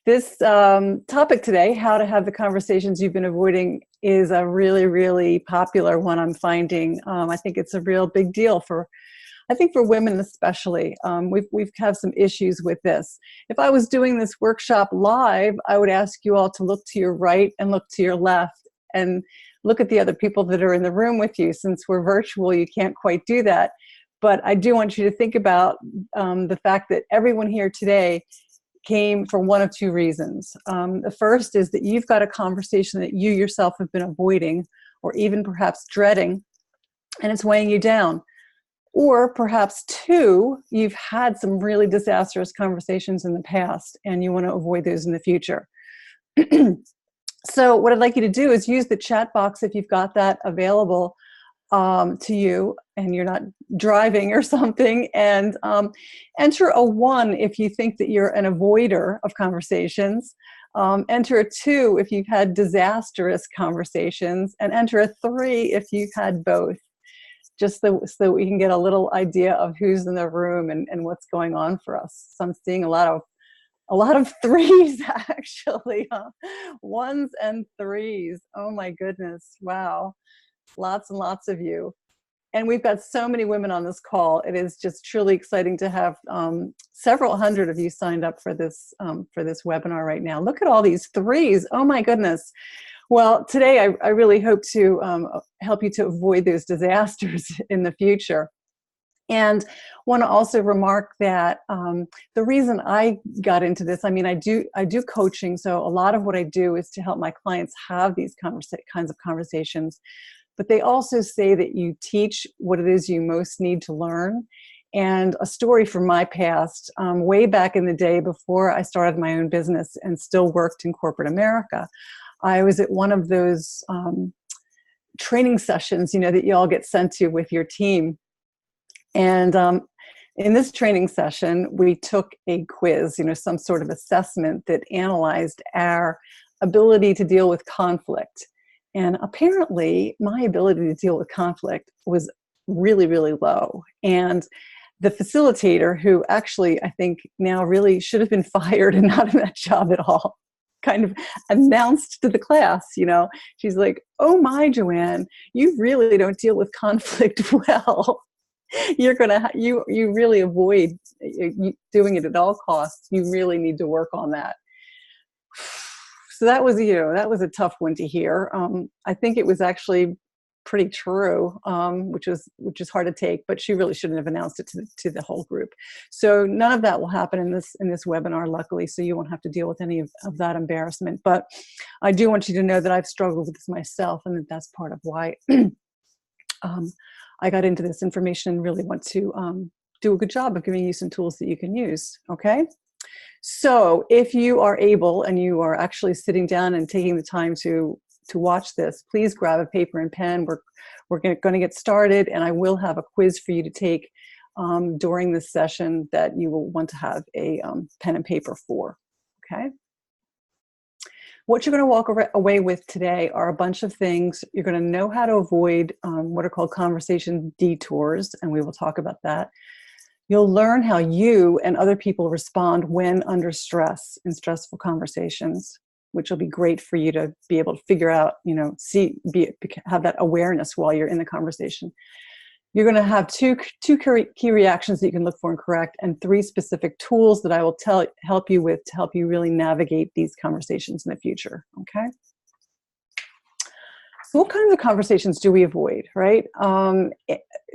This topic today, how to have the conversations you've been avoiding, is a really, really popular one I'm finding. I think it's a real big deal for, I think for women especially. We've had some issues with this. If I was doing this workshop live, I would ask you all to look to your right and look to your left and look at the other people that are in the room with you. Since we're virtual, you can't quite do that. But I do want you to think about the fact that everyone here today came for one of two reasons. The first is that you've got a conversation that you yourself have been avoiding or even perhaps dreading, and it's weighing you down. Or perhaps two, you've had some really disastrous conversations in the past and you want to avoid those in the future. So what I'd like you to do is use the chat box if you've got that available to you and you're not driving or something, and enter a 1 if you think that you're an avoider of conversations, enter a 2 if you've had disastrous conversations, and enter a 3 if you've had both, just so we can get a little idea of who's in the room and what's going on for us. So I'm seeing a lot of 3s actually, 1s and 3s. Oh my goodness, wow. Lots and lots of you. And we've got so many women on this call. It is just truly exciting to have several hundred of you signed up for this webinar right now. Look at all these 3s. Oh my goodness. Well, today I really hope to help you to avoid those disasters in the future. And want to also remark that the reason I got into this, I mean, I do coaching, so a lot of what I do is to help my clients have these kinds of conversations. But they also say that you teach what it is you most need to learn. And a story from my past, way back in the day before I started my own business and still worked in corporate America, I was at one of those training sessions, that you all get sent to with your team. And in this training session, we took a quiz, some sort of assessment that analyzed our ability to deal with conflict. And apparently, my ability to deal with conflict was really, really low. And the facilitator, who actually I think now really should have been fired and not in that job at all, kind of announced to the class, she's like, "Oh my, Joanne, you really don't deal with conflict well. You really avoid doing it at all costs. You really need to work on that." So that was, that was a tough one to hear. I think it was actually pretty true, which is hard to take, but she really shouldn't have announced it to the whole group. So none of that will happen in this webinar, luckily, so you won't have to deal with any of that embarrassment. But I do want you to know that I've struggled with this myself, and that's part of why I got into this information and really want to do a good job of giving you some tools that you can use, okay? So if you are able and you are actually sitting down and taking the time to watch this, please grab a paper and pen. We're going to get started, and I will have a quiz for you to take during this session that you will want to have a pen and paper for, okay? What you're going to walk away with today are a bunch of things. You're going to know how to avoid what are called conversation detours, and we will talk about that. You'll learn how you and other people respond when under stress in stressful conversations, which will be great for you to be able to figure out, have that awareness while you're in the conversation. You're going to have two key reactions that you can look for and correct, and 3 specific tools that I will help you with to help you really navigate these conversations in the future, okay? So what kinds of conversations do we avoid, right?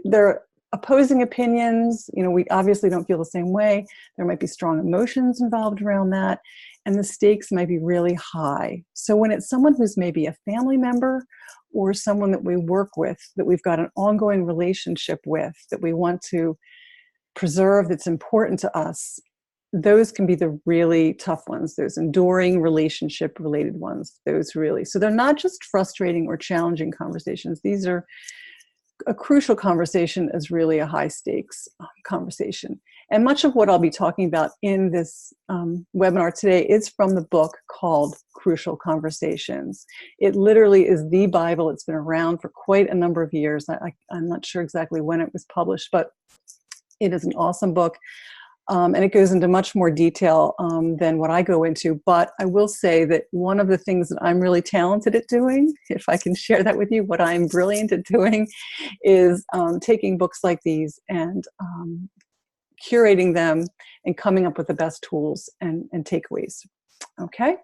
They're opposing opinions, we obviously don't feel the same way. There might be strong emotions involved around that, and the stakes might be really high. So when it's someone who's maybe a family member or someone that we work with, that we've got an ongoing relationship with, that we want to preserve, that's important to us, those can be the really tough ones, those enduring relationship related ones, so they're not just frustrating or challenging conversations. These are a crucial conversation, is really a high stakes conversation. And much of what I'll be talking about in this webinar today is from the book called Crucial Conversations. It literally is the Bible. It's been around for quite a number of years. I'm not sure exactly when it was published, but it is an awesome book. And it goes into much more detail than what I go into. But I will say that one of the things that I'm really talented at doing, if I can share that with you, what I'm brilliant at doing is taking books like these and curating them and coming up with the best tools and takeaways. Okay?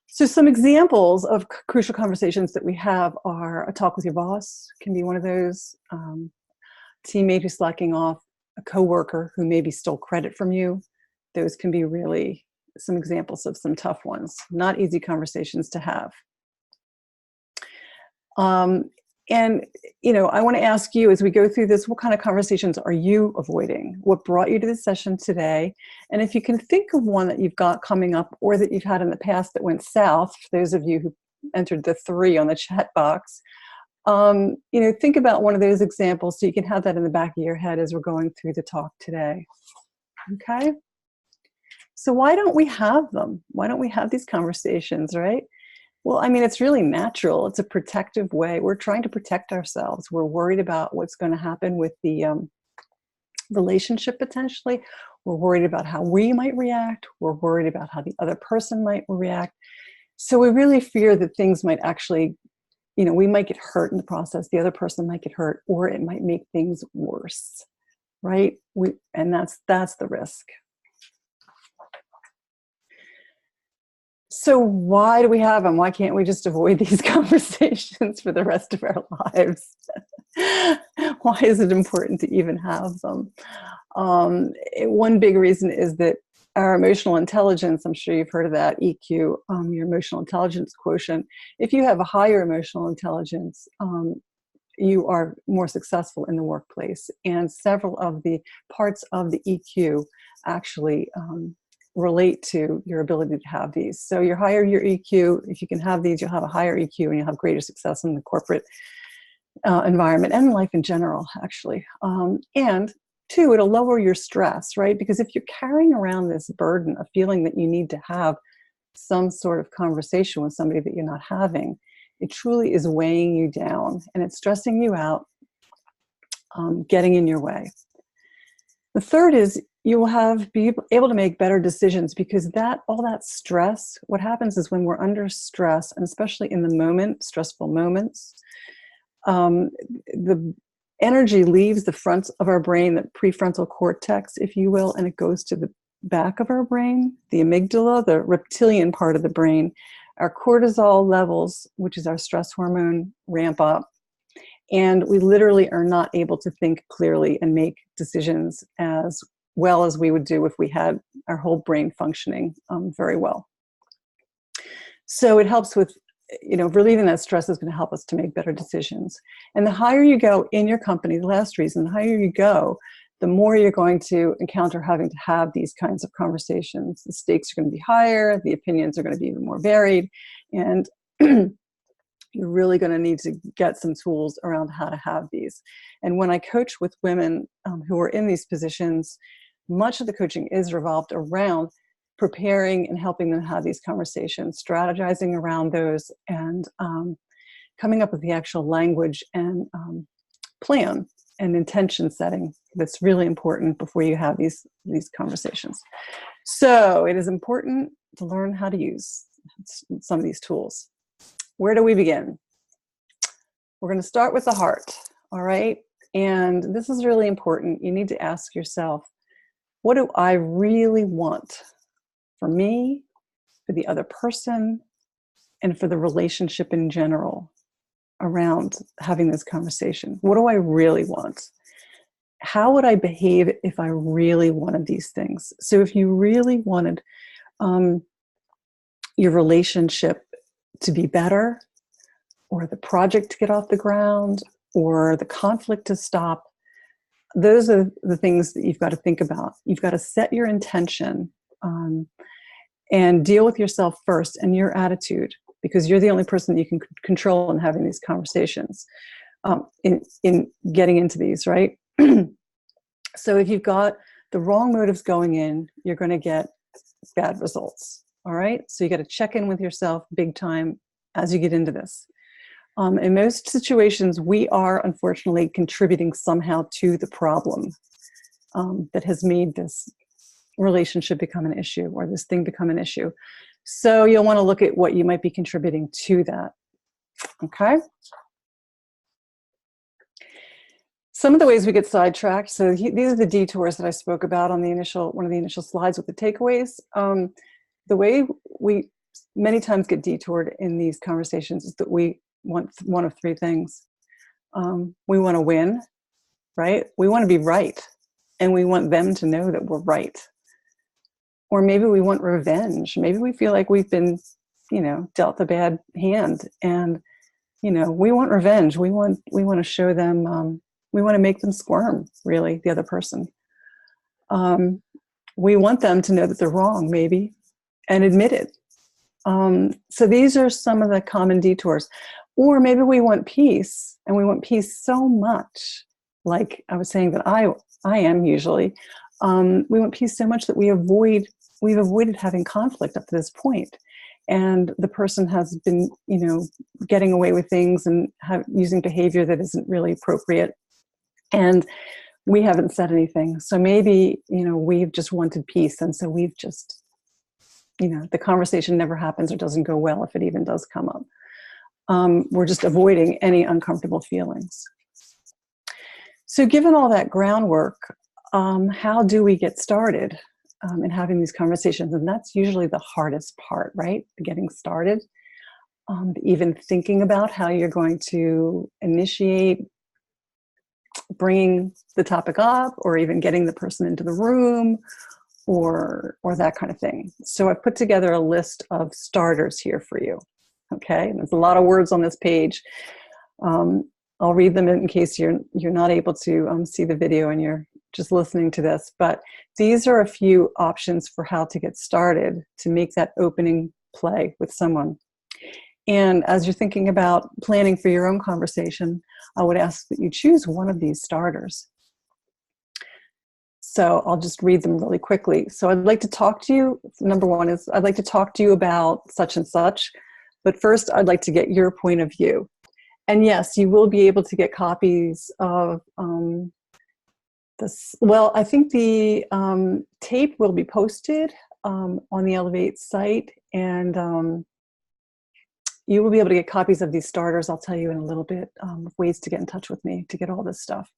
So some examples of crucial conversations that we have are a talk with your boss can be one of those, teammate who's slacking off, a coworker who maybe stole credit from you. Those can be really some examples of some tough ones, not easy conversations to have. And, you know, I want to ask you as we go through this, what kind of conversations are you avoiding? What brought you to this session today? And if you can think of one that you've got coming up or that you've had in the past that went south, for those of you who entered the 3 on the chat box, you know, think about one of those examples so you can have that in the back of your head as we're going through the talk today. Okay? So why don't we have them? Why don't we have these conversations, right? Well, I mean, it's really natural. It's a protective way. We're trying to protect ourselves. We're worried about what's going to happen with the relationship potentially. We're worried about how we might react. We're worried about how the other person might react. So we really fear that things might actually, you know, we might get hurt in the process. The other person might get hurt, or it might make things worse, right? And that's the risk. So why do we have them? Why can't we just avoid these conversations for the rest of our lives? Why is it important to even have them? One big reason is that our emotional intelligence, I'm sure you've heard of that, EQ, your emotional intelligence quotient. If you have a higher emotional intelligence, you are more successful in the workplace. And several of the parts of the EQ actually relate to your ability to have these. So your higher your EQ, if you can have these, you'll have a higher EQ and you'll have greater success in the corporate environment and life in general, actually. And 2, it'll lower your stress, right? Because if you're carrying around this burden of feeling that you need to have some sort of conversation with somebody that you're not having, it truly is weighing you down and it's stressing you out, getting in your way. The 3rd is you will be able to make better decisions because all that stress, what happens is when we're under stress, and especially in the moment, stressful moments, the energy leaves the front of our brain, the prefrontal cortex, if you will, and it goes to the back of our brain, the amygdala, the reptilian part of the brain. Our cortisol levels, which is our stress hormone, ramp up. And we literally are not able to think clearly and make decisions as well as we would do if we had our whole brain functioning very well. So it helps with, you know, relieving that stress is going to help us to make better decisions. And the higher you go in your company, the last reason, the higher you go, the more you're going to encounter having to have these kinds of conversations. The stakes are going to be higher, the opinions are going to be even more varied, and you're really going to need to get some tools around how to have these. And when I coach with women who are in these positions, much of the coaching is revolved around preparing and helping them have these conversations, strategizing around those, and coming up with the actual language and plan and intention setting that's really important before you have these conversations. So it is important to learn how to use some of these tools. Where do we begin? We're going to start with the heart, all right? And this is really important. You need to ask yourself, what do I really want for me, for the other person, and for the relationship in general around having this conversation? What do I really want? How would I behave if I really wanted these things? So if you really wanted your relationship to be better, or the project to get off the ground, or the conflict to stop, those are the things that you've got to think about. You've got to set your intention and deal with yourself first and your attitude, because you're the only person that you can control in having these conversations, in getting into these, right? So if you've got the wrong motives going in, you're going to get bad results, all right? So you got to check in with yourself big time as you get into this. In most situations, we are unfortunately contributing somehow to the problem. that has made this relationship become an issue or this thing become an issue. So you'll want to look at what you might be contributing to that. Okay. Some of the ways we get sidetracked. So these are the detours that I spoke about on the one of the initial slides with the takeaways. The way we many times get detoured in these conversations is that we want one of three things. We want to win, right? We want to be right. And we want them to know that we're right. Or maybe we want revenge. Maybe we feel like we've been, dealt a bad hand, and, we want revenge. We want to show them, we want to make them squirm, really, the other person. We want them to know that they're wrong, maybe, and admit it. So these are some of the common detours. Or maybe we want peace, and we want peace so much, like I was saying that I am usually. We want peace so much that we've avoided having conflict up to this point. And the person has been, getting away with things and using behavior that isn't really appropriate. And we haven't said anything. So maybe, we've just wanted peace. And so we've just, the conversation never happens or doesn't go well if it even does come up. We're just avoiding any uncomfortable feelings. So given all that groundwork, how do we get started in having these conversations? And that's usually the hardest part, right? Getting started. Even thinking about how you're going to initiate bringing the topic up, or even getting the person into the room, or that kind of thing. So I've put together a list of starters here for you. Okay, and there's a lot of words on this page. I'll read them in case you're not able to see the video and you're just listening to this. But these are a few options for how to get started to make that opening play with someone. And as you're thinking about planning for your own conversation, I would ask that you choose one of these starters. So I'll just read them really quickly. So I'd like to talk to you. Number one is, I'd like to talk to you about such and such. But first, I'd like to get your point of view. And yes, you will be able to get copies of this. Well, I think the tape will be posted on the Elevate site, and you will be able to get copies of these starters. I'll tell you in a little bit ways to get in touch with me to get all this stuff.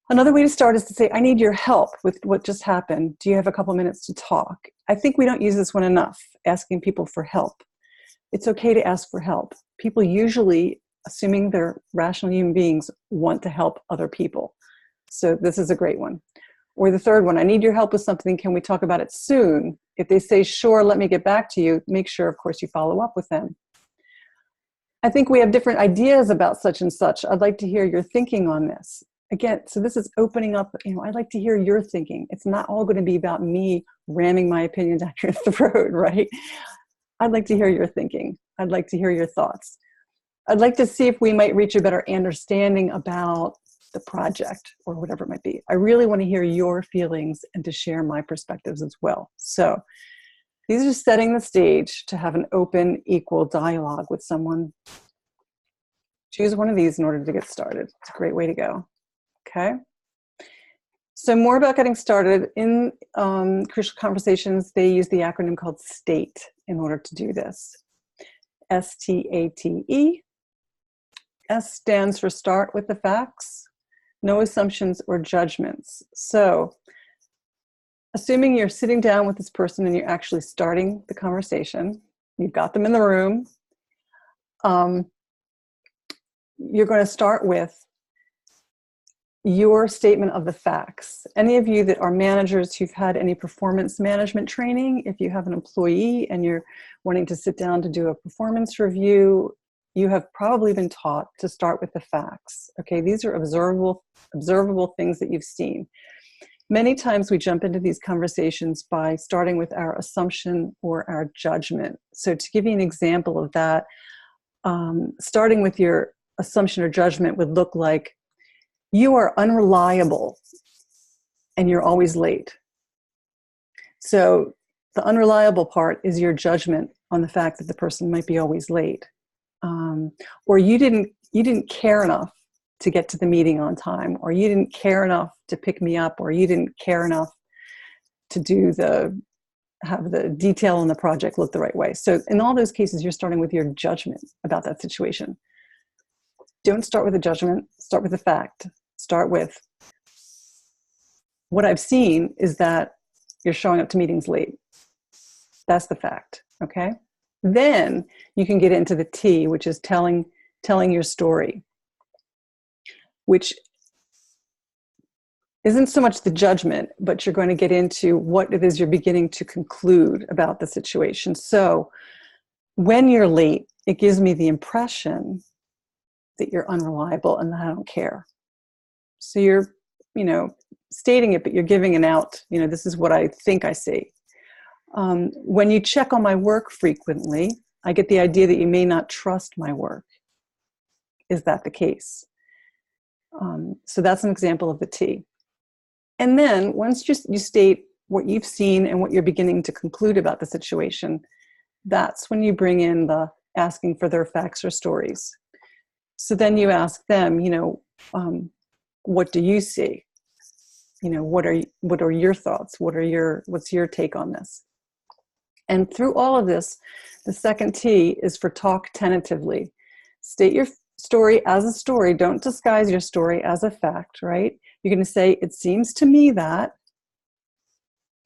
Another way to start is to say, I need your help with what just happened. Do you have a couple minutes to talk? I think we don't use this one enough, asking people for help. It's okay to ask for help. People usually, assuming they're rational human beings, want to help other people. So this is a great one. Or the third one, I need your help with something. Can we talk about it soon? If they say, sure, let me get back to you, make sure, of course, you follow up with them. I think we have different ideas about such and such. I'd like to hear your thinking on this. Again, so this is opening up, I'd like to hear your thinking. It's not all going to be about me ramming my opinion down your throat, right? I'd like to hear your thinking. I'd like to hear your thoughts. I'd like to see if we might reach a better understanding about the project or whatever it might be. I really want to hear your feelings and to share my perspectives as well. So these are setting the stage to have an open, equal dialogue with someone. Choose one of these in order to get started. It's a great way to go. Okay. So more about getting started. In Crucial Conversations, they use the acronym called STATE in order to do this. STATE. S stands for start with the facts, no assumptions or judgments. So assuming you're sitting down with this person and you're actually starting the conversation, you've got them in the room, you're going to start with your statement of the facts. Any of you that are managers who've had any performance management training, if you have an employee and you're wanting to sit down to do a performance review, you have probably been taught to start with the facts. Okay, these are observable things that you've seen. Many times we jump into these conversations by starting with our assumption or our judgment. So to give you an example of that, starting with your assumption or judgment would look like, you are unreliable and you're always late. So the unreliable part is your judgment on the fact that the person might be always late. Or you didn't care enough to get to the meeting on time, or you didn't care enough to pick me up, or you didn't care enough to have the detail in the project look the right way. So in all those cases, you're starting with your judgment about that situation. Don't start with a judgment, start with a fact. Start with, what I've seen is that you're showing up to meetings late. That's the fact, okay? Then you can get into the T, which is telling your story, which isn't so much the judgment, but you're going to get into what it is you're beginning to conclude about the situation. So when you're late, it gives me the impression that you're unreliable and that I don't care. So you're, stating it, but you're giving an out. This is what I think I see. When you check on my work frequently, I get the idea that you may not trust my work. Is that the case? So that's an example of the T. And then once you state what you've seen and what you're beginning to conclude about the situation, that's when you bring in the asking for their facts or stories. So then you ask them, what do you see? What are your thoughts? What's your take on this? And through all of this, the second T is for talk tentatively. State your story as a story. Don't disguise your story as a fact, right? You're going to say, it seems to me that,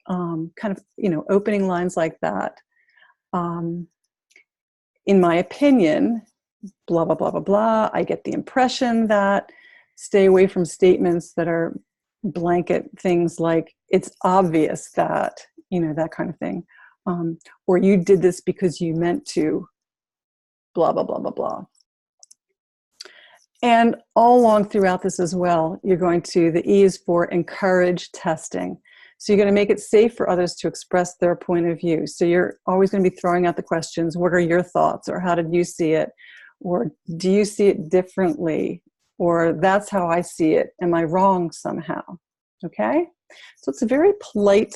opening lines like that. In my opinion, blah, blah, blah, blah, blah. I get the impression that. Stay away from statements that are blanket things like, it's obvious that, that kind of thing. Or you did this because you meant to, blah, blah, blah, blah, blah. And all along throughout this as well, the E is for encourage testing. So you're going to make it safe for others to express their point of view. So you're always going to be throwing out the questions, what are your thoughts? Or how did you see it? Or do you see it differently? Or that's how I see it. Am I wrong somehow? Okay? So it's a very polite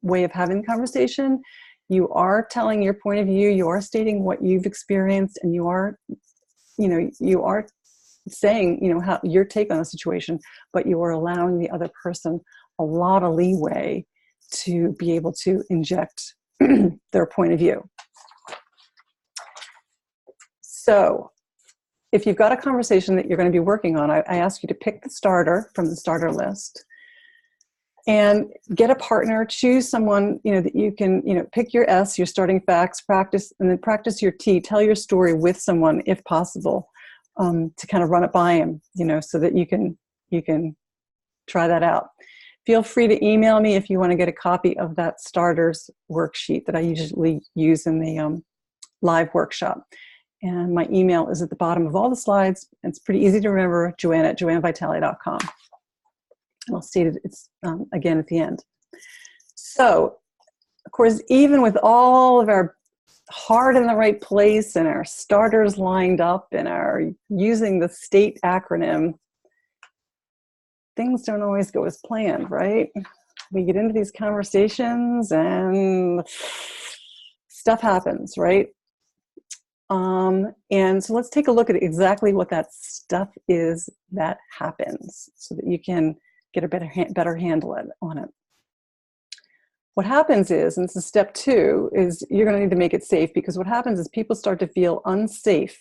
way of having the conversation. You are telling your point of view. You are stating what you've experienced, and you are saying, how your take on the situation, but you are allowing the other person a lot of leeway to be able to inject their point of view. So if you've got a conversation that you're going to be working on, I ask you to pick the starter from the starter list and get a partner, choose someone, that you can, pick your S, your starting facts, practice, and then practice your T, tell your story with someone if possible, to kind of run it by him, so that you can try that out. Feel free to email me if you want to get a copy of that starters worksheet that I usually use in the live workshop. And my email is at the bottom of all the slides. It's pretty easy to remember, Joanne@joannevitali.com. And I'll state it again at the end. So, of course, even with all of our heart in the right place and our starters lined up and our using the STATE acronym, things don't always go as planned, right? We get into these conversations and stuff happens, right? And so let's take a look at exactly what that stuff is that happens so that you can get a better handle on it. What happens is, and this is step 2, is you're going to need to make it safe, because what happens is people start to feel unsafe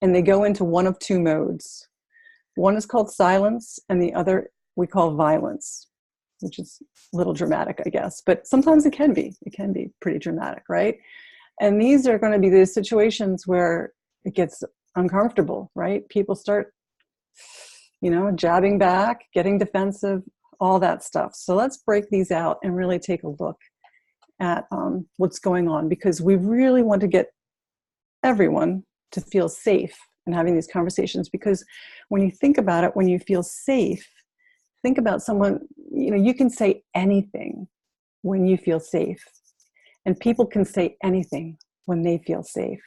and they go into one of 2 modes. One is called silence and the other we call violence, which is a little dramatic, I guess, but sometimes it can be pretty dramatic, right? And these are going to be the situations where it gets uncomfortable, right? People start, jabbing back, getting defensive, all that stuff. So let's break these out and really take a look at what's going on, because we really want to get everyone to feel safe in having these conversations. Because when you think about it, when you feel safe, think about someone, you can say anything when you feel safe. And people can say anything when they feel safe.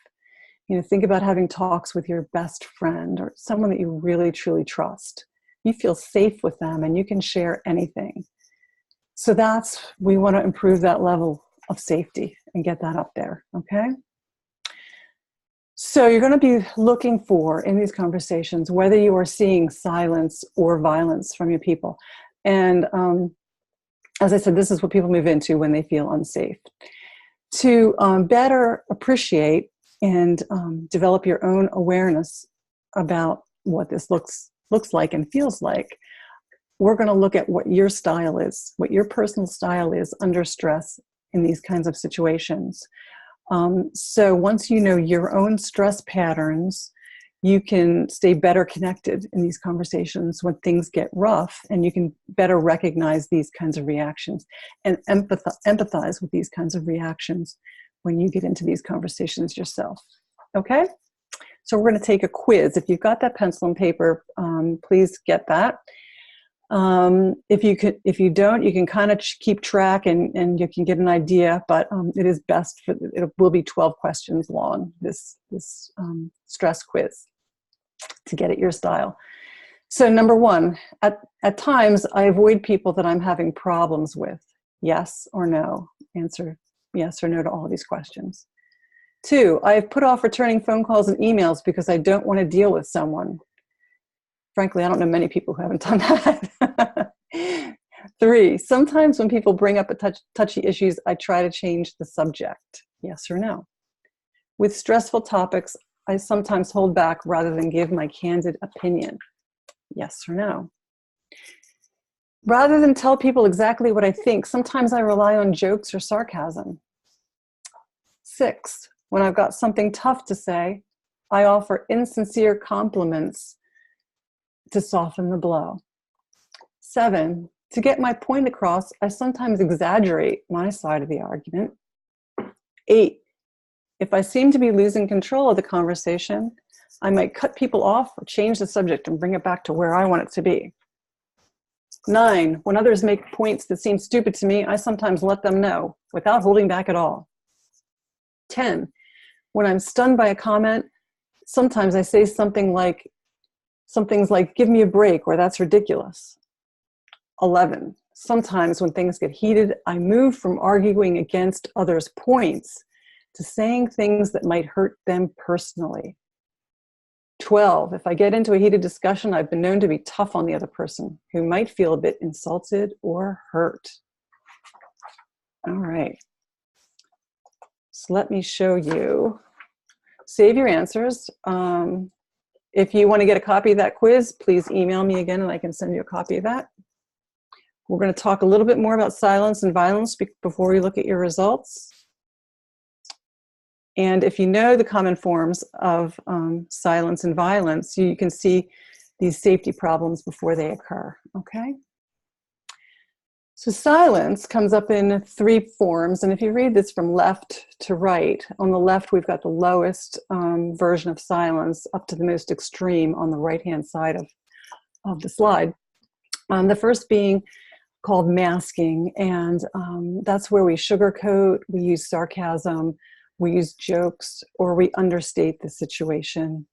Think about having talks with your best friend or someone that you really, truly trust. You feel safe with them and you can share anything. So we want to improve that level of safety and get that up there, okay? So you're going to be looking for, in these conversations, whether you are seeing silence or violence from your people. And as I said, this is what people move into when they feel unsafe. To better appreciate and develop your own awareness about what this looks like and feels like, we're going to look at what your style is, what your personal style is under stress in these kinds of situations. So once you know your own stress patterns, you can stay better connected in these conversations when things get rough, and you can better recognize these kinds of reactions and empathize with these kinds of reactions when you get into these conversations yourself. Okay? So we're going to take a quiz. If you've got that pencil and paper, please get that. If you don't, you can kind of keep track and you can get an idea, but it is best it will be 12 questions long, this stress quiz, to get at your style. So number one, at times I avoid people that I'm having problems with. Yes or no? Answer yes or no to all of these questions. 2, I've put off returning phone calls and emails because I don't want to deal with someone. Frankly, I don't know many people who haven't done that. 3, sometimes when people bring up touchy issues, I try to change the subject. Yes or no? With stressful topics, I sometimes hold back rather than give my candid opinion. Yes or no? Rather than tell people exactly what I think, sometimes I rely on jokes or sarcasm. 6, when I've got something tough to say, I offer insincere compliments to soften the blow. 7, to get my point across, I sometimes exaggerate my side of the argument. 8, if I seem to be losing control of the conversation, I might cut people off or change the subject and bring it back to where I want it to be. 9, when others make points that seem stupid to me, I sometimes let them know without holding back at all. 10, when I'm stunned by a comment, sometimes I say something like, give me a break, or that's ridiculous. 11, sometimes when things get heated, I move from arguing against others' points to saying things that might hurt them personally. 12, if I get into a heated discussion, I've been known to be tough on the other person who might feel a bit insulted or hurt. All right. So let me show you. Save your answers. If you want to get a copy of that quiz, please email me again and I can send you a copy of that. We're going to talk a little bit more about silence and violence before we look at your results. And if you know the common forms of silence and violence, you can see these safety problems before they occur, okay? So silence comes up in 3 forms, and if you read this from left to right, on the left we've got the lowest version of silence up to the most extreme on the right-hand side of the slide. The first being called masking, and that's where we sugarcoat, we use sarcasm, we use jokes, or we understate the situation.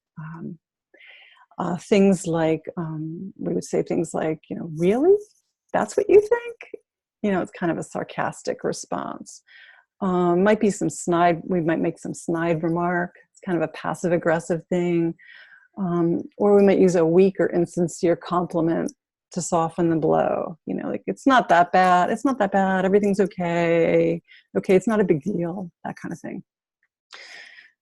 Things like, we would say things like, really? That's what you think? It's kind of a sarcastic response. Might be some snide, we might make some snide remark. It's kind of a passive-aggressive thing. Or we might use a weak or insincere compliment to soften the blow. Like, it's not that bad. It's not that bad. Everything's okay. Okay, it's not a big deal. That kind of thing.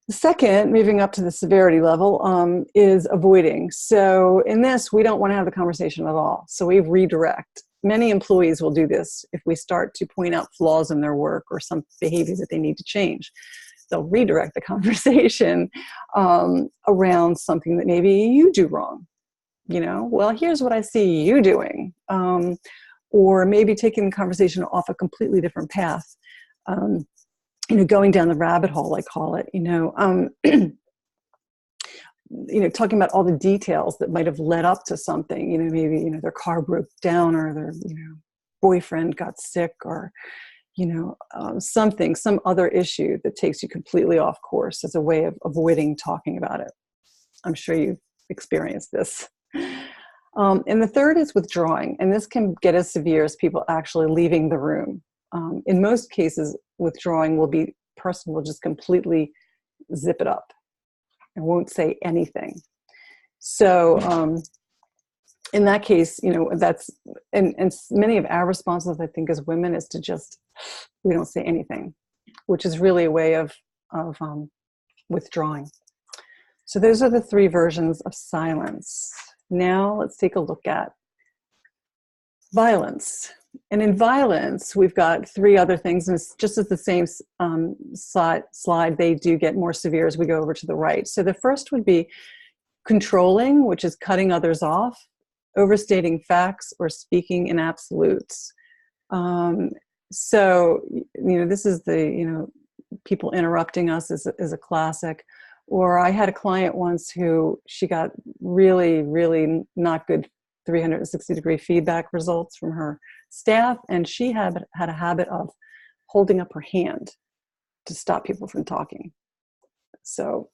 The second, moving up to the severity level, is avoiding. So in this, we don't want to have the conversation at all. So we redirect. Many employees will do this if we start to point out flaws in their work or some behavior that they need to change. They'll redirect the conversation around something that maybe you do wrong. Well, here's what I see you doing. Or maybe taking the conversation off a completely different path. Going down the rabbit hole, I call it, talking about all the details that might have led up to something, maybe, their car broke down, or their, boyfriend got sick, or, some other issue that takes you completely off course as a way of avoiding talking about it. I'm sure you've experienced this. And the third is withdrawing, and this can get as severe as people actually leaving the room. In most cases, withdrawing will be, person will just completely zip it up. and won't say anything. So in that case, that's, and many of our responses, I think, as women is to just, we don't say anything, which is really a way of withdrawing. So those are the three versions of silence. Now let's take a look at violence. And in violence, we've got three other things, and it's just as the same slide, they do get more severe as we go over to the right. So the first would be controlling, which is cutting others off, overstating facts, or speaking in absolutes. So, this is the, people interrupting us is a classic. Or I had a client once who she got really, really not good 360-degree feedback results from her staff, and she had a habit of holding up her hand to stop people from talking. So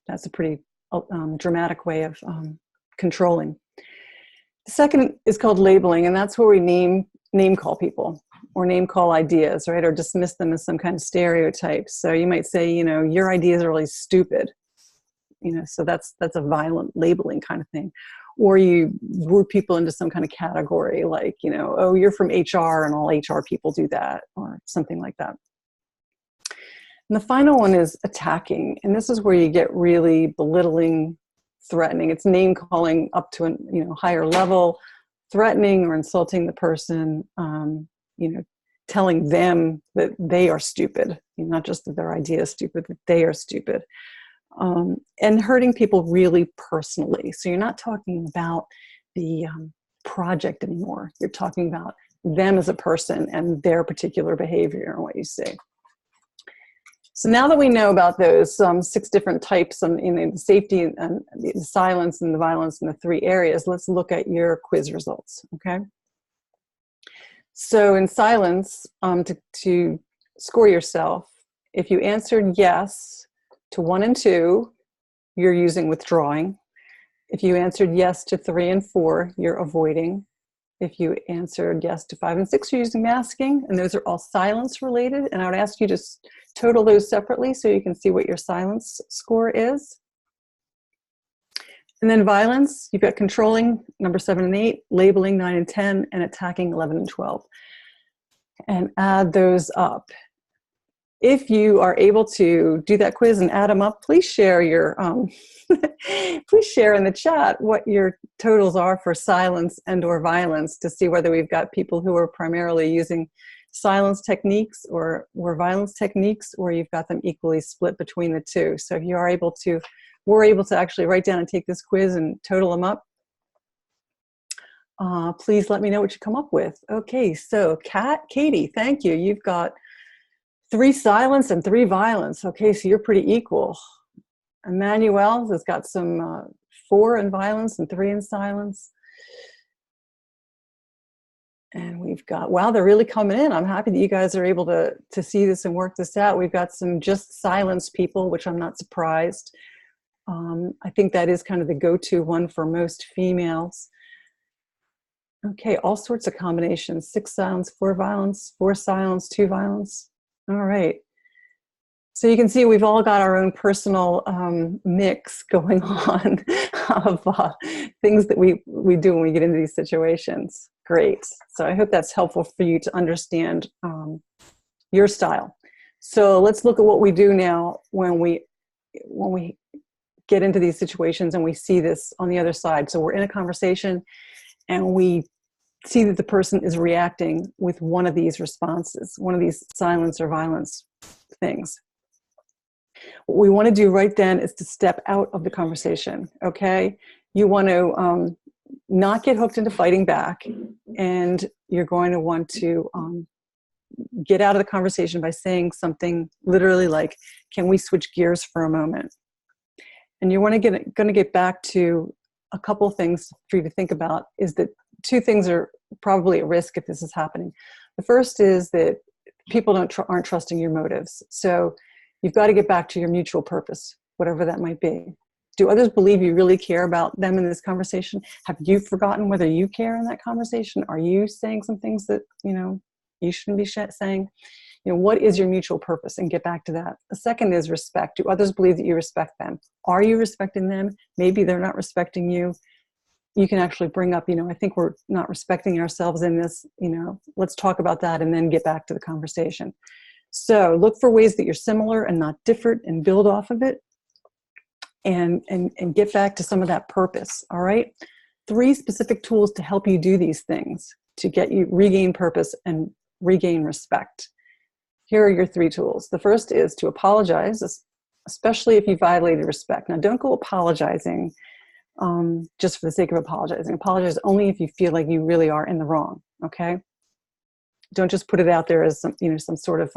that's a pretty dramatic way of controlling. The second is called labeling, and that's where we name call people or name call ideas, right? Or dismiss them as some kind of stereotype. So you might say, your ideas are really stupid. So that's a violent labeling kind of thing. Or you group people into some kind of category, like, oh, you're from HR and all HR people do that, or something like that. And the final one is attacking. And this is where you get really belittling, threatening. It's name calling up to a higher level, threatening or insulting the person, telling them that they are stupid, not just that their idea is stupid, that they are stupid. And hurting people really personally. So you're not talking about the project anymore. You're talking about them as a person and their particular behavior and what you say. So now that we know about those 6 different types, the safety and the silence and the violence in the 3 areas, let's look at your quiz results, okay? So in silence, to score yourself, if you answered yes to 1 and 2, you're using withdrawing. If you answered yes to 3 and 4, you're avoiding. If you answered yes to 5 and 6, you're using masking, and those are all silence related. And I would ask you to total those separately so you can see what your silence score is. And then violence, you've got controlling, number 7 and 8, labeling 9 and 10, and attacking 11 and 12. And add those up. If you are able to do that quiz and add them up, please share your, please share in the chat what your totals are for silence and or violence to see whether we've got people who are primarily using silence techniques or violence techniques, or you've got them equally split between the two. So if you are able to, we're able to actually write down and take this quiz and total them up, please let me know what you come up with. Okay, so Katie, thank you. You've got 3 silence and 3 violence. Okay, so you're pretty equal. Emmanuel has got some 4 in violence and 3 in silence. And we've got, wow, they're really coming in. I'm happy that you guys are able to see this and work this out. We've got some just silence people, which I'm not surprised. I think that is kind of the go-to one for most females. Okay, all sorts of combinations. 6 silence, 4 violence, 4 silence, 2 violence. All right. So you can see we've all got our own personal mix going on of things that we do when we get into these situations. Great. So I hope that's helpful for you to understand your style. So let's look at what we do now when we get into these situations and we see this on the other side. So we're in a conversation and we see that the person is reacting with one of these responses, one of these silence or violence things. What we want to do right then is to step out of the conversation, okay? You want to not get hooked into fighting back, and you're going to want to get out of the conversation by saying something literally like, can we switch gears for a moment? And you want to get back to a couple things for you to think about, is that 2 things are probably at risk if this is happening. The first is that people aren't trusting your motives. So you've got to get back to your mutual purpose, whatever that might be. Do others believe you really care about them in this conversation? Have you forgotten whether you care in that conversation? Are you saying some things that, you shouldn't be saying? You know, what is your mutual purpose? And get back to that. The second is respect. Do others believe that you respect them? Are you respecting them? Maybe they're not respecting you. You can actually bring up, you know, I think we're not respecting ourselves in this, you know, let's talk about that and then get back to the conversation. So look for ways that you're similar and not different and build off of it and get back to some of that purpose. All right. 3 specific tools to help you do these things, to get you regain purpose and regain respect. Here are your 3 tools. The first is to apologize, especially if you violated respect. Now, don't go apologizing just for the sake of apologizing. Apologize only if you feel like you really are in the wrong. Okay. Don't just put it out there as some, you know, some sort of,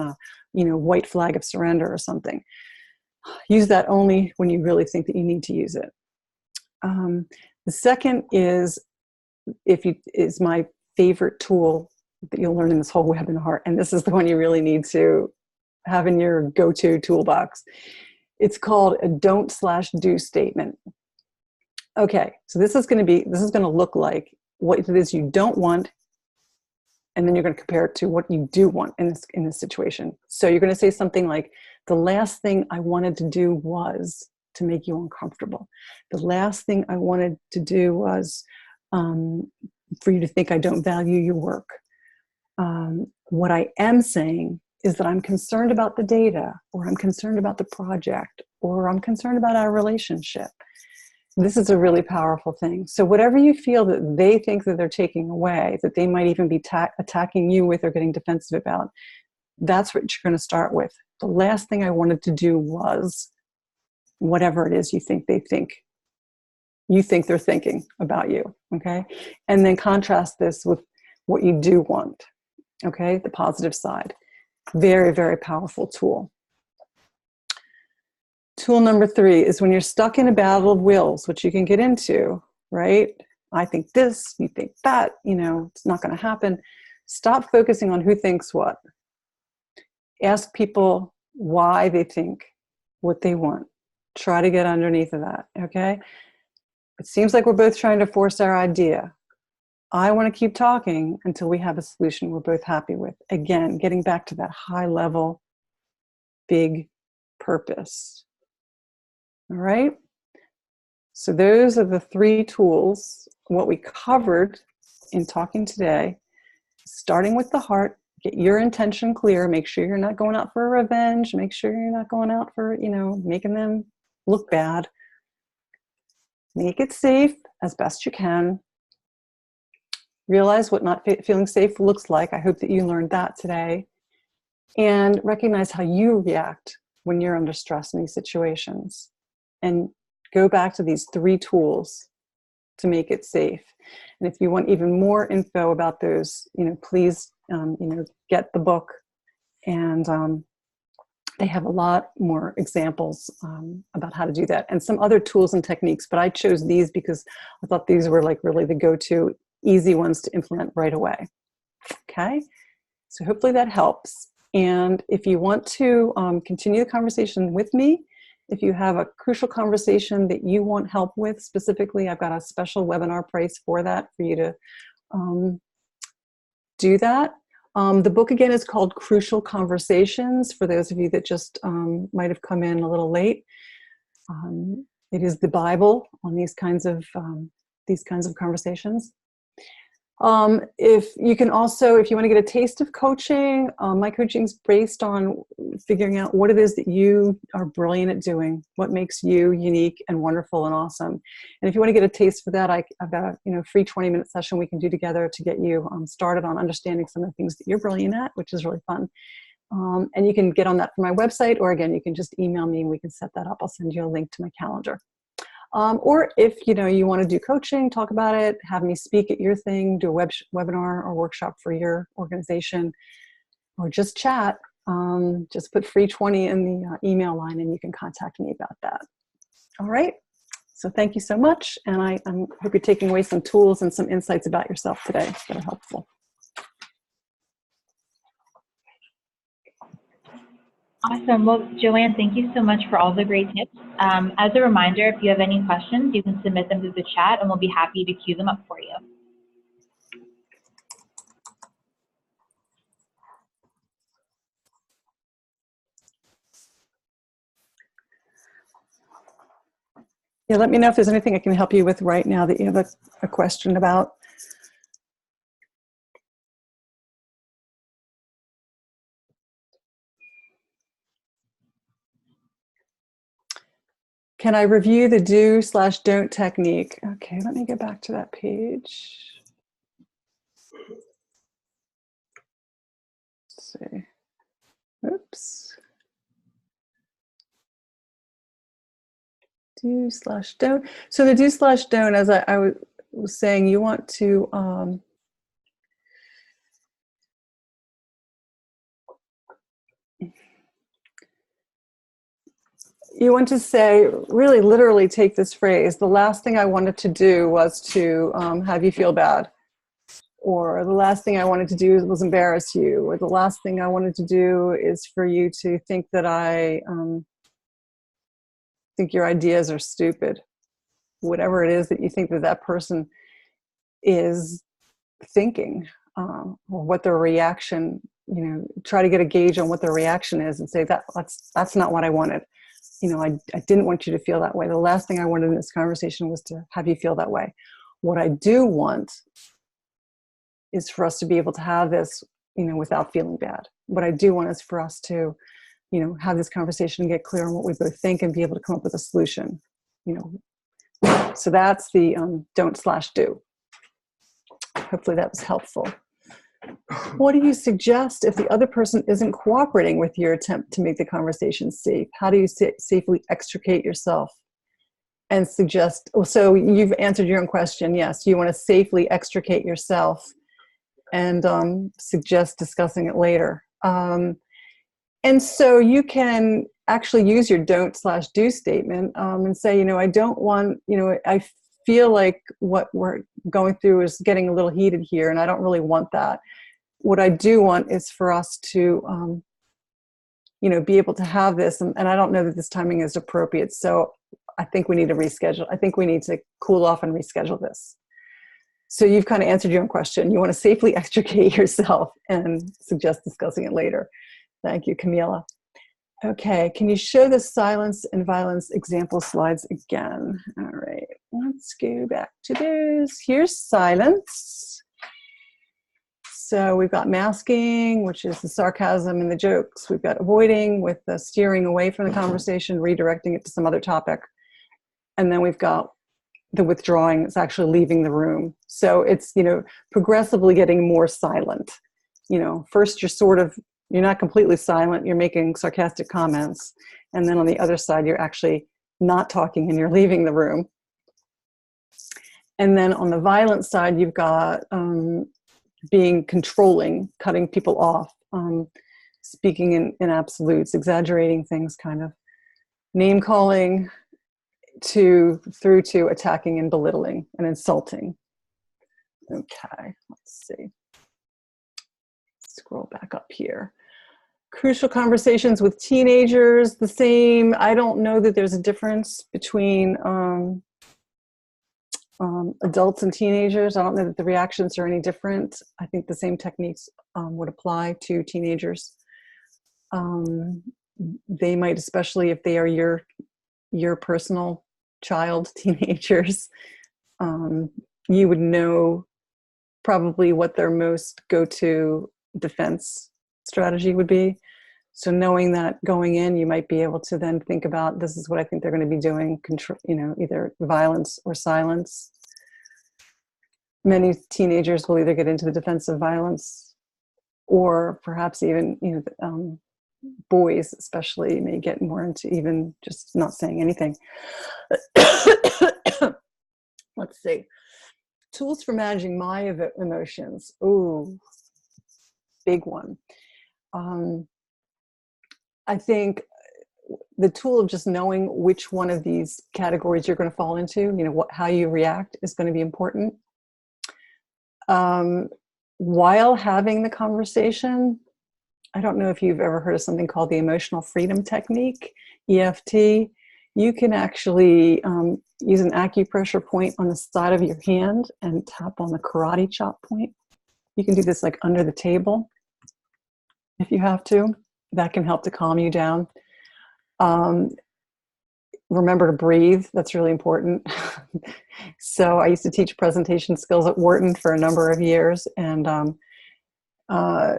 you know, white flag of surrender or something. Use that only when you really think that you need to use it. The second is, is my favorite tool that you'll learn in this whole webinar, and this is the one you really need to have in your go-to toolbox. It's called a don't/do statement. Okay, so this is going to look like what it is you don't want, and then you're going to compare it to what you do want in this situation. So you're going to say something like, the last thing I wanted to do was to make you uncomfortable. The last thing I wanted to do was for you to think I don't value your work. What I am saying is that I'm concerned about the data, or I'm concerned about the project, or I'm concerned about our relationship. This is a really powerful thing. So whatever you feel that they think that they're taking away, that they might even be attacking you with or getting defensive about, that's what you're going to start with. The last thing I wanted to do was whatever it is you think they're thinking about you, okay? And then contrast this with what you do want, okay? The positive side. Very, very powerful tool. Tool number 3 is when you're stuck in a battle of wills, which you can get into, right? I think this, you think that, you know, it's not going to happen. Stop focusing on who thinks what. Ask people why they think what they want. Try to get underneath of that, okay? It seems like we're both trying to force our idea. I want to keep talking until we have a solution we're both happy with. Again, getting back to that high level, big purpose. All right? So those are the 3 tools, what we covered in talking today, starting with the heart. Get your intention clear. Make sure you're not going out for revenge. Make sure you're not going out for, you know, making them look bad. Make it safe as best you can. Realize what not feeling safe looks like. I hope that you learned that today. And recognize how you react when you're under stress in these situations. And go back to these 3 tools to make it safe. And if you want even more info about those, you know, please, you know, get the book. And they have a lot more examples about how to do that, and some other tools and techniques. But I chose these because I thought these were like really the go-to easy ones to implement right away. Okay, so hopefully that helps. And if you want to continue the conversation with me, if you have a crucial conversation that you want help with specifically, I've got a special webinar price for that, for you to do that. The book again is called Crucial Conversations, for those of you that just might have come in a little late. It is the Bible on these kinds of conversations. If you can also, if you want to get a taste of coaching, my coaching is based on figuring out what it is that you are brilliant at doing, what makes you unique and wonderful and awesome. And if you want to get a taste for that, I've got a free 20-minute session we can do together to get you started on understanding some of the things that you're brilliant at, which is really fun. And you can get on that from my website, or again, you can just email me and we can set that up. I'll send you a link to my calendar. Or if you want to do coaching, talk about it, have me speak at your thing, do a webinar or workshop for your organization, or just chat, just put free 20 in the email line and you can contact me about that. All right. So thank you so much. And I hope you're taking away some tools and some insights about yourself today that are helpful. Awesome. Well, Joanne, thank you so much for all the great tips. As a reminder, if you have any questions, you can submit them through the chat and we'll be happy to queue them up for you. Yeah, let me know if there's anything I can help you with right now that you have a question about. Can I review the do/don't technique? Okay, let me get back to that page. Let's see. Oops. Do/don't. So the do/don't, as I was saying, you want to say, really literally take this phrase, the last thing I wanted to do was to have you feel bad. Or the last thing I wanted to do was embarrass you. Or the last thing I wanted to do is for you to think that I think your ideas are stupid. Whatever it is that you think that that person is thinking, or what their reaction, try to get a gauge on what their reaction is and say that's not what I wanted. I didn't want you to feel that way. The last thing I wanted in this conversation was to have you feel that way. What I do want is for us to be able to have this, without feeling bad. What I do want is for us to, have this conversation and get clear on what we both think and be able to come up with a solution. So that's the don't/do. Hopefully that was helpful. What do you suggest if the other person isn't cooperating with your attempt to make the conversation safe? How do you safely extricate yourself and suggest, so you've answered your own question. Yes, you want to safely extricate yourself and suggest discussing it later. And so you can actually use your don't/do statement and say, I don't want, I feel like what we're going through is getting a little heated here, and I don't really want that. What I do want is for us to, be able to have this, and I don't know that this timing is appropriate, so I think we need to reschedule. I think we need to cool off and reschedule this. So you've kind of answered your own question. You want to safely extricate yourself and suggest discussing it later. Thank you, Camila. Okay, can you show the silence and violence example slides again? All right, let's go back to those. Here's silence. So we've got masking, which is the sarcasm and the jokes. We've got avoiding with the steering away from the conversation, redirecting it to some other topic. And then we've got the withdrawing, it's actually leaving the room. So it's, progressively getting more silent. First you're not completely silent, you're making sarcastic comments. And then on the other side, you're actually not talking and you're leaving the room. And then on the violent side, you've got being controlling, cutting people off, speaking in absolutes, exaggerating things, kind of name calling through to attacking and belittling and insulting. Okay, let's see. Scroll back up here. Crucial conversations with teenagers, the same. I don't know that there's a difference between adults and teenagers. I don't know that the reactions are any different. I think the same techniques would apply to teenagers. They might, especially if they are your personal child, teenagers, you would know probably what their most go-to defense strategy would be. So knowing that going in, you might be able to then think about, this is what I think they're going to be doing, either violence or silence. Many teenagers will either get into the defensive violence, or perhaps even, boys especially may get more into even just not saying anything. Let's see. Tools for managing my emotions. Ooh, big one. I think the tool of just knowing which one of these categories you're going to fall into, how you react is going to be important. While having the conversation, I don't know if you've ever heard of something called the emotional freedom technique, EFT. You can actually use an acupressure point on the side of your hand and tap on the karate chop point. You can do this like under the table if you have to. That can help to calm you down. remember to breathe. That's really important. So I used to teach presentation skills at Wharton for a number of years, and uh,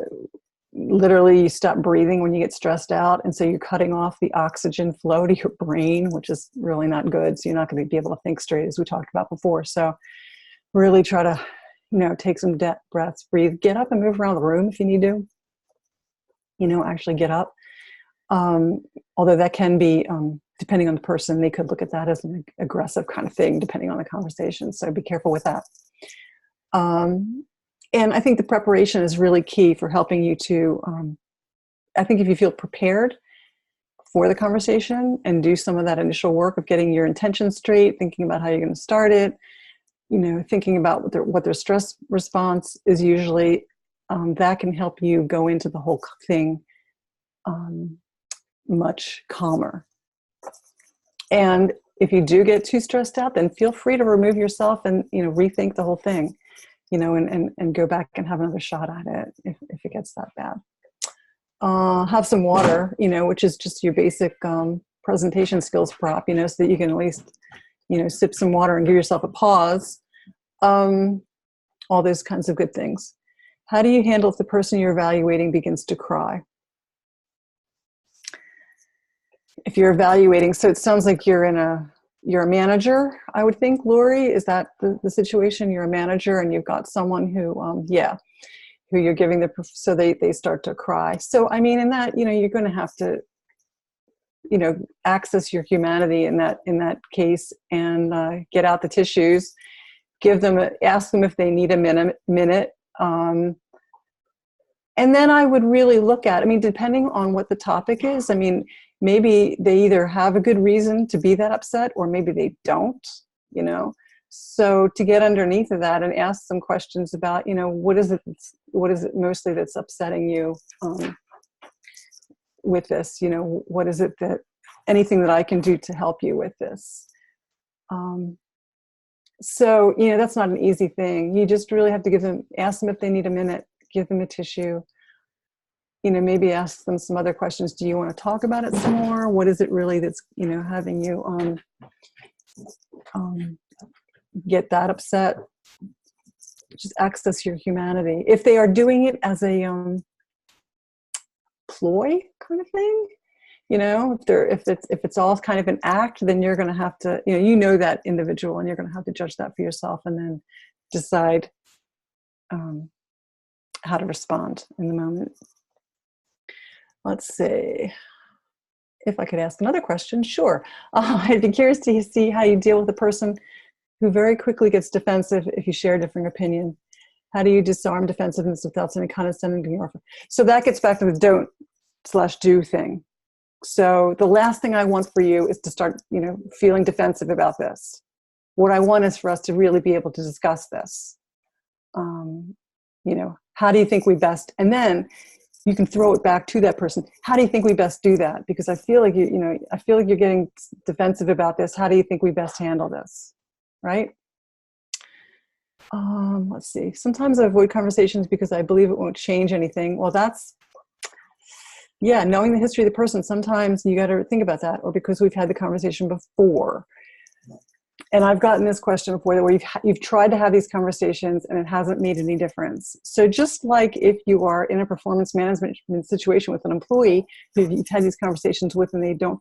literally you stop breathing when you get stressed out, and so you're cutting off the oxygen flow to your brain, which is really not good. So you're not going to be able to think straight, as we talked about before. So really try to, take some breaths, breathe, get up and move around the room if you need to, actually get up. Although that can be, depending on the person, they could look at that as an aggressive kind of thing, depending on the conversation. So be careful with that. And I think the preparation is really key for helping you to, I think if you feel prepared for the conversation and do some of that initial work of getting your intention straight, thinking about how you're going to start it, thinking about what their stress response is usually, that can help you go into the whole thing much calmer. And if you do get too stressed out, then feel free to remove yourself and, rethink the whole thing, and go back and have another shot at it if it gets that bad. Have some water, which is just your basic presentation skills prop, so that you can at least, sip some water and give yourself a pause. All those kinds of good things. How do you handle if the person you're evaluating begins to cry? If you're evaluating, so it sounds like you're a manager, I would think, Lori. Is that the situation? You're a manager and you've got someone who you're giving so they start to cry. So, I mean, in that, you're going to have to, access your humanity in that case and get out the tissues, ask them if they need a minute. And then I would really look at, depending on what the topic is, maybe they either have a good reason to be that upset or maybe they don't, So to get underneath of that and ask some questions about, what is it mostly that's upsetting you with this? What is it anything that I can do to help you with this? So, that's not an easy thing. You just really have to ask them if they need a minute, give them a tissue, maybe ask them some other questions. Do you want to talk about it some more? What is it really that's, having you get that upset? Just access your humanity. If they are doing it as a ploy kind of thing, if it's all kind of an act, then you're going to have to, that individual, and you're going to have to judge that for yourself and then decide how to respond in the moment. Let's see if I could ask another question. Sure. I'd be curious to see how you deal with a person who very quickly gets defensive if you share a differing opinion. How do you disarm defensiveness without any condescending to your offer? So that gets back to the don't/do thing. So the last thing I want for you is to start, feeling defensive about this. What I want is for us to really be able to discuss this. How do you think we best? And then you can throw it back to that person. How do you think we best do that? Because I feel like I feel like you're getting defensive about this. How do you think we best handle this? Right? Let's see. Sometimes I avoid conversations because I believe it won't change anything. Well, knowing the history of the person, sometimes you got to think about that, or because we've had the conversation before. And I've gotten this question before where you've tried to have these conversations and it hasn't made any difference. So just like if you are in a performance management situation with an employee who you've had these conversations with and they don't,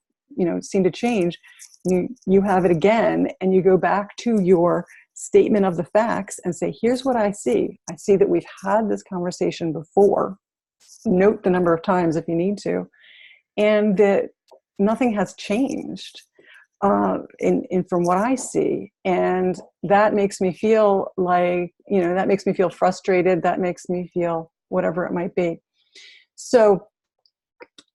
seem to change, you have it again and you go back to your statement of the facts and say, here's what I see. I see that we've had this conversation before. Note the number of times if you need to, and that nothing has changed. From what I see, and that makes me feel like, that makes me feel frustrated. That makes me feel whatever it might be. So,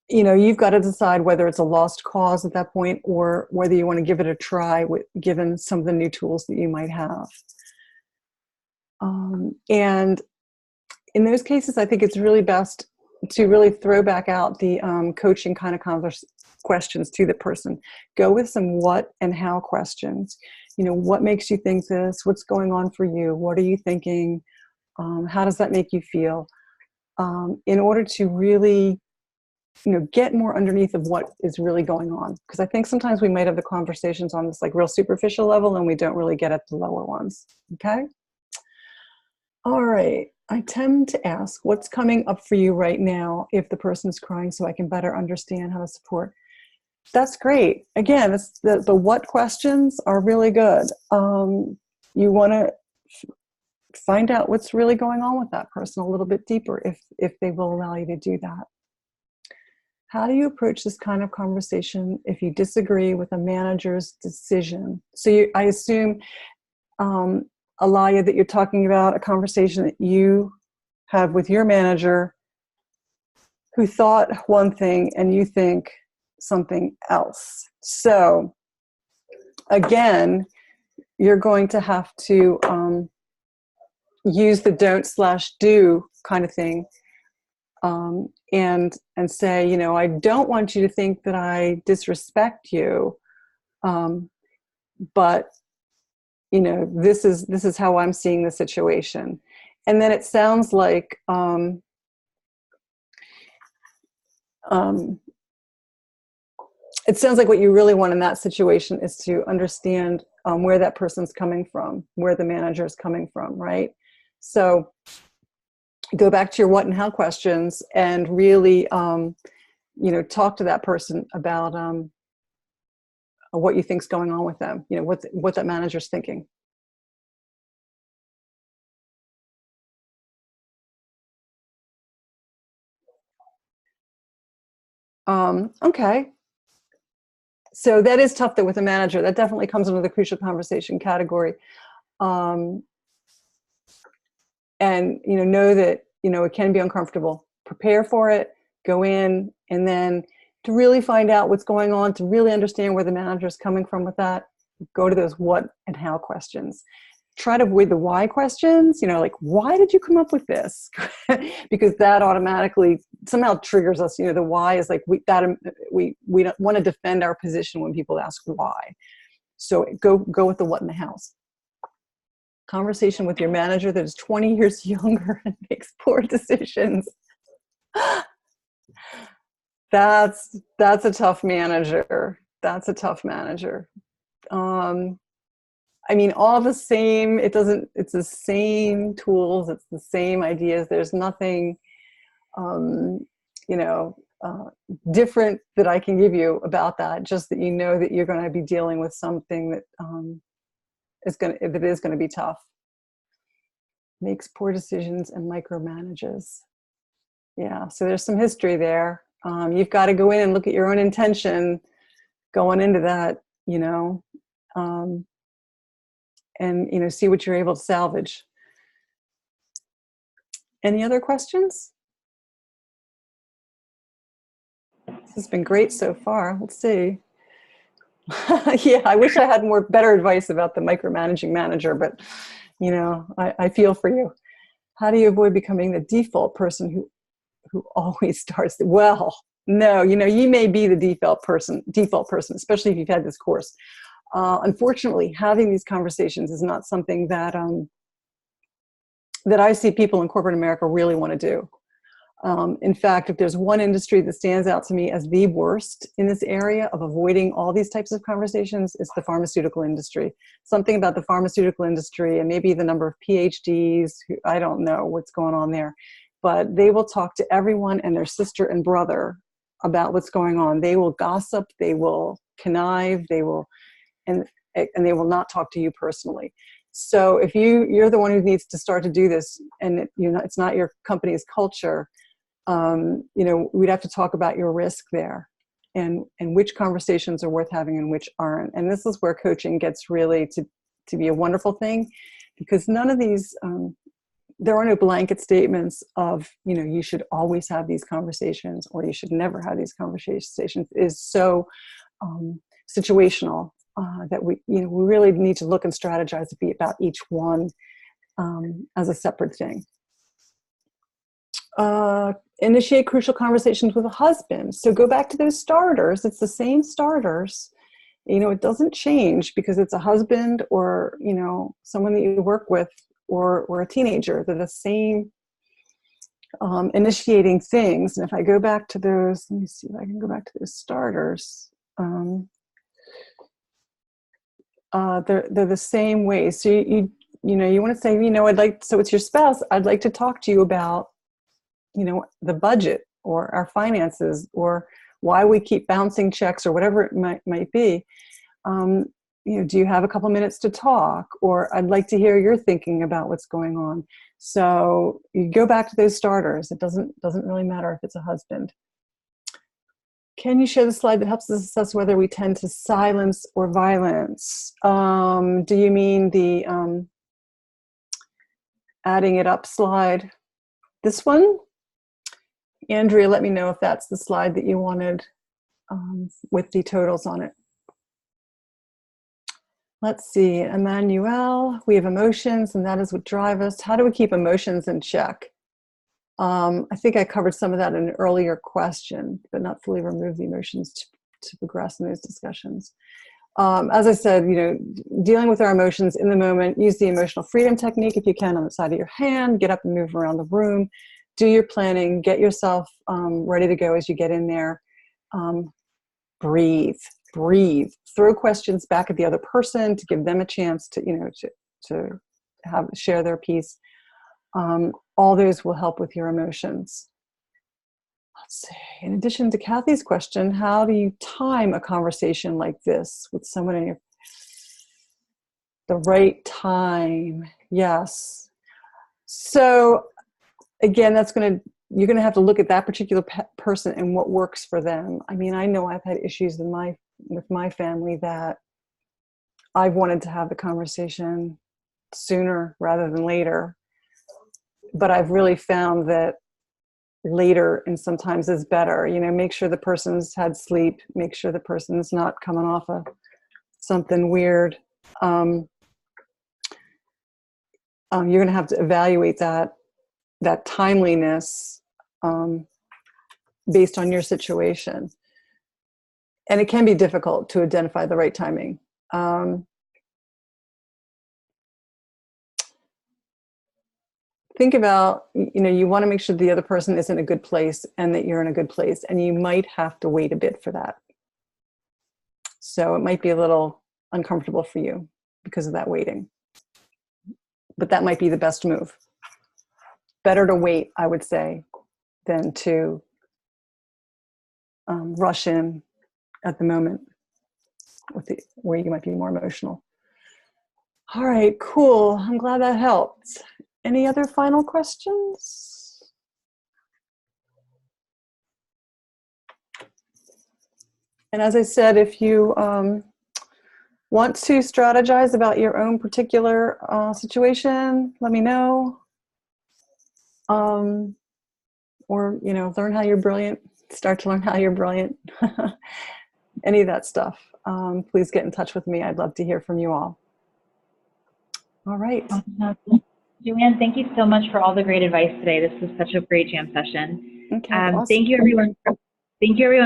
you've got to decide whether it's a lost cause at that point or whether you want to give it a try given some of the new tools that you might have. And in those cases, I think it's really best to really throw back out the coaching kind of questions to the person. Go with some what and how questions. What makes you think this? What's going on for you? What are you thinking? How does that make you feel? In order to really get more underneath of what is really going on. Because I think sometimes we might have the conversations on this like real superficial level and we don't really get at the lower ones. Okay. All right. I tend to ask what's coming up for you right now if the person's crying so I can better understand how to support. That's great. Again, it's the what questions are really good. You want to find out what's really going on with that person a little bit deeper if they will allow you to do that. How do you approach this kind of conversation if you disagree with a manager's decision? So I assume, Alaya, that you're talking about a conversation that you have with your manager who thought one thing and you think something else. So again, you're going to have to use the don't/do kind of thing, and say, I don't want you to think that I disrespect you, but this is how I'm seeing the situation. And then it sounds like what you really want in that situation is to understand where that person's coming from, where the manager is coming from, right? So go back to your what and how questions and really, talk to that person about what you think's going on with them, what that manager's thinking. Okay. So that is tough though with a manager. That definitely comes under the crucial conversation category. And, know that, it can be uncomfortable. Prepare for it, go in, and then to really find out what's going on, to really understand where the manager is coming from with that, go to those what and how questions. Try to avoid the why questions, like, why did you come up with this? Because that automatically somehow triggers us. The why is like, we don't want to defend our position when people ask why. So go with the what and the hows. Conversation with your manager that is 20 years younger and makes poor decisions. That's a tough manager. That's a tough manager. All the same, it's the same tools, it's the same ideas. There's nothing, different that I can give you about that, just that that you're going to be dealing with something that is going to be tough. Makes poor decisions and micromanages. Yeah, so there's some history there. You've got to go in and look at your own intention going into that, and see what you're able to salvage. Any other questions? This has been great so far. Let's see. Yeah, I wish I had better advice about the micromanaging manager, but I feel for you. How do you avoid becoming the default person who always starts? Well, no, you may be the default person, especially if you've had this course. Unfortunately, having these conversations is not something that I see people in corporate America really want to do. In fact, if there's one industry that stands out to me as the worst in this area of avoiding all these types of conversations, it's the pharmaceutical industry. Something about the pharmaceutical industry and maybe the number of PhDs, I don't know what's going on there, but they will talk to everyone and their sister and brother about what's going on. They will gossip, they will connive, and they will not talk to you personally. So if you're the one who needs to start to do this, and it's not your company's culture, we'd have to talk about your risk there, and which conversations are worth having and which aren't. And this is where coaching gets really to be a wonderful thing, because none of these, there are no blanket statements of, you should always have these conversations or you should never have these conversations. Is so situational. That we really need to look and strategize to be about each one as a separate thing. Initiate crucial conversations with a husband. So go back to those starters. It's the same starters. It doesn't change because it's a husband or, someone that you work with or a teenager. They're the same initiating things. And if I go back to those, let me see if I can go back to those starters. They're the same way. So you want to say, so it's your spouse, I'd like to talk to you about, the budget or our finances or why we keep bouncing checks or whatever it might be. Do you have a couple minutes to talk? Or I'd like to hear your thinking about what's going on. So you go back to those starters. It doesn't really matter if it's a husband. Can you show the slide that helps us assess whether we tend to silence or violence? Do you mean the adding it up slide? This one? Andrea, let me know if that's the slide that you wanted with the totals on it. Let's see, Emmanuel, we have emotions and that is what drives us. How do we keep emotions in check? I think I covered some of that in an earlier question, but not fully remove the emotions to progress in those discussions. As I said, dealing with our emotions in the moment, use the emotional freedom technique if you can on the side of your hand, get up and move around the room, do your planning, get yourself ready to go as you get in there. Breathe, throw questions back at the other person to give them a chance to share their piece. All those will help with your emotions. Let's see. In addition to Kathy's question, how do you time a conversation like this with someone in the right time? Yes. So again, you're going to have to look at that particular person and what works for them. I mean, I know I've had issues with my family that I've wanted to have the conversation sooner rather than later. But I've really found that later and sometimes is better. Make sure the person's had sleep, make sure the person's not coming off of something weird. You're going to have to evaluate that timeliness based on your situation. And it can be difficult to identify the right timing. Think about, you want to make sure the other person is in a good place and that you're in a good place, and you might have to wait a bit for that. So it might be a little uncomfortable for you because of that waiting. But that might be the best move. Better to wait, I would say, than to rush in at the moment where you might be more emotional. All right, cool. I'm glad that helped. Any other final questions? And as I said, if you want to strategize about your own particular situation, let me know. Or, learn how you're brilliant, start to learn how you're brilliant. Any of that stuff. Please get in touch with me. I'd love to hear from you all. All right. Awesome. Joanne, thank you so much for all the great advice today. This was such a great jam session. Okay, awesome. Thank you everyone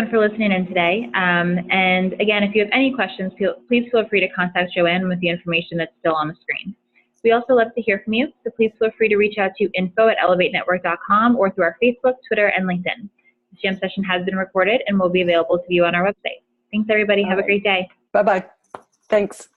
for listening in today. And again, if you have any questions, please feel free to contact Joanne with the information that's still on the screen. We also love to hear from you, so please feel free to reach out to info@elevatenetwork.com or through our Facebook, Twitter, and LinkedIn. This jam session has been recorded and will be available to view on our website. Thanks everybody. Have a great day. Bye-bye. Thanks.